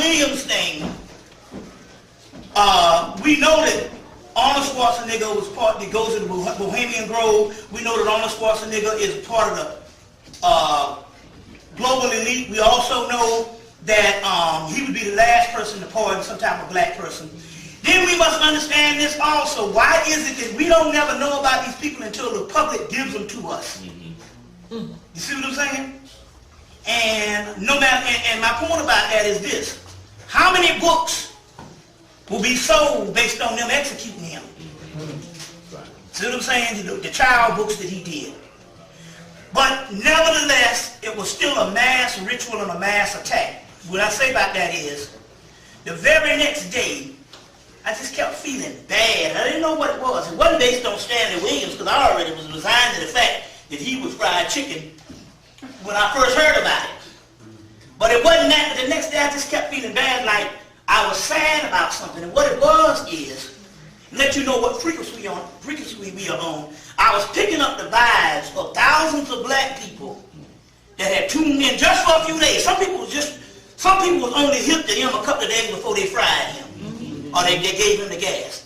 Williams thing, we know that Arnold Schwarzenegger was part that goes to the Bohemian Grove. We know that Arnold Schwarzenegger is part of the global elite. We also know that he would be the last person to pardon some type of black person. Then we must understand this also. Why is it that we don't never know about these people until the public gives them to us? You see what I'm saying? And no matter, and my point about that is this: how many books will be sold based on them executing him? See what I'm saying? The child books that he did. But nevertheless, it was still a mass ritual and a mass attack. What I say about that is, the very next day, I just kept feeling bad. I didn't know what it was. It wasn't based on Stanley Williams, because I already was resigned to the fact that he was fried chicken when I first heard about it. But it wasn't that. But the next day I just kept feeling bad, like I was sad about something. And what it was is, let you know what frequency we are on. I was picking up the vibes of thousands of black people that had tuned in just for a few days. Some people was only hip to him a couple of days before they fried him. Or they gave him the gas.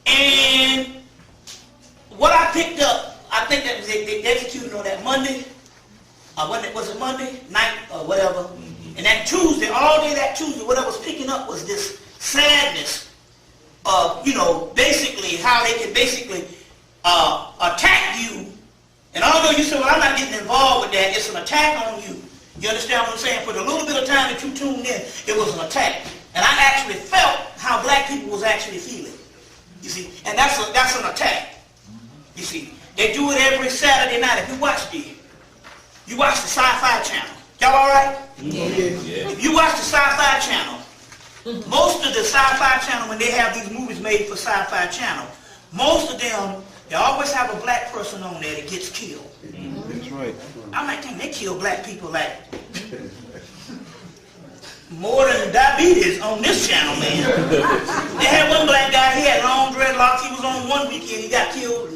And what I picked up, I think that they executed on that Monday, was it Monday night or whatever. And that Tuesday, all day that Tuesday, what I was picking up was this sadness of, basically how they can basically attack you. And although you say, well, I'm not getting involved with that, it's an attack on you. You understand what I'm saying? For the little bit of time that you tuned in, it was an attack. And I actually felt how black people was actually feeling. You see, and that's an attack. You see, they do it every Saturday night. If you watch the Sci-Fi Channel, y'all all right? Yeah. If you watch the Sci-Fi Channel, most of the Sci-Fi Channel, when they have these movies made for Sci-Fi Channel, most of them, they always have a black person on there that gets killed. That's right. I might think they kill black people like more than diabetes on this channel, man. They had one black guy, he had long dreadlocks. He was on one weekend, he got killed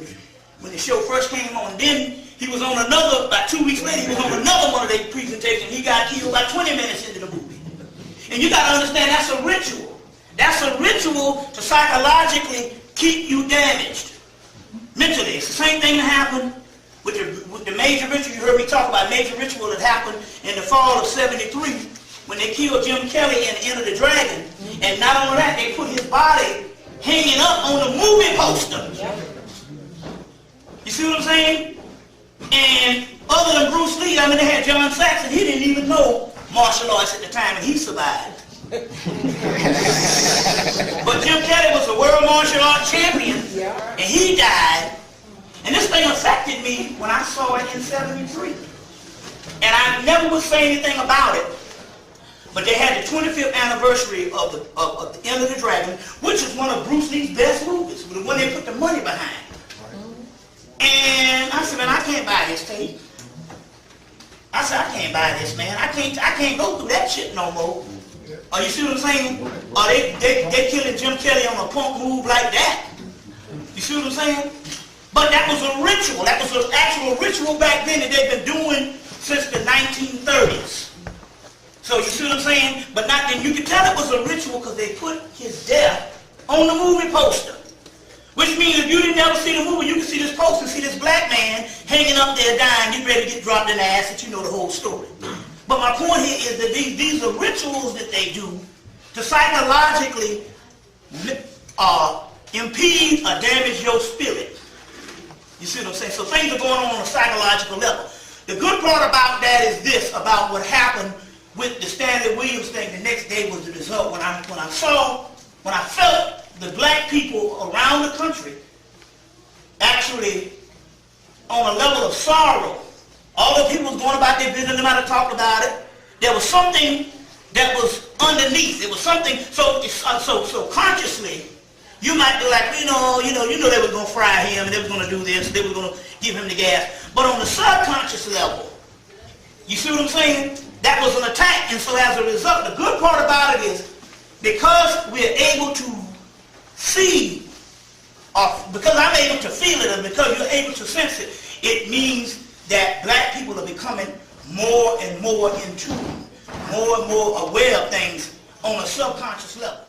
when the show first came on. Then he was on another, about 2 weeks later, he was on another one of their presentations. He got killed about 20 minutes into the movie. And you got to understand, that's a ritual. That's a ritual to psychologically keep you damaged. Mentally. It's the same thing that happened with the major ritual. You heard me talk about major ritual that happened in the fall of '73. When they killed Jim Kelly in Enter the Dragon. And not only that, they put his body hanging up on the movie poster. You see what I'm saying? And other than Bruce Lee, they had John Saxon. He didn't even know martial arts at the time, and he survived. But Jim Kelly was a world martial arts champion, and he died. And this thing affected me when I saw it in '73. And I never would say anything about it. But they had the 25th anniversary of the Enter the Dragon, which is one of Bruce Lee's best movies, the one they put the money behind. And I said, man, I can't buy this tape. I said, I can't buy this, man. I can't go through that shit no more. You see what I'm saying? Or they killing Jim Kelly on a punk move like that. You see what I'm saying? But that was a ritual. That was an actual ritual back then that they've been doing since the 1930s. So you see what I'm saying? But not then you can tell it was a ritual because they put his death on the movie poster. Which means if you didn't ever see the movie, you can see this poster, see this black man hanging up there dying, getting ready to get dropped in the ass, that you know the whole story. But my point here is that these are rituals that they do to psychologically impede or damage your spirit. You see what I'm saying? So things are going on a psychological level. The good part about that is this, about what happened with the Stanley Williams thing. The next day was the result. When I felt the black people around the country actually on a level of sorrow. All the people was going about their business, no matter talked about it. There was something that was underneath. It was something so consciously. You might be like, you know they were going to fry him and they were going to do this, they were going to give him the gas. But on the subconscious level, you see what I'm saying? That was an attack. And so as a result, the good part about it is because we're able to see, or because I'm able to feel it, and because you're able to sense it, it means that black people are becoming more and more in tune, more and more aware of things on a subconscious level.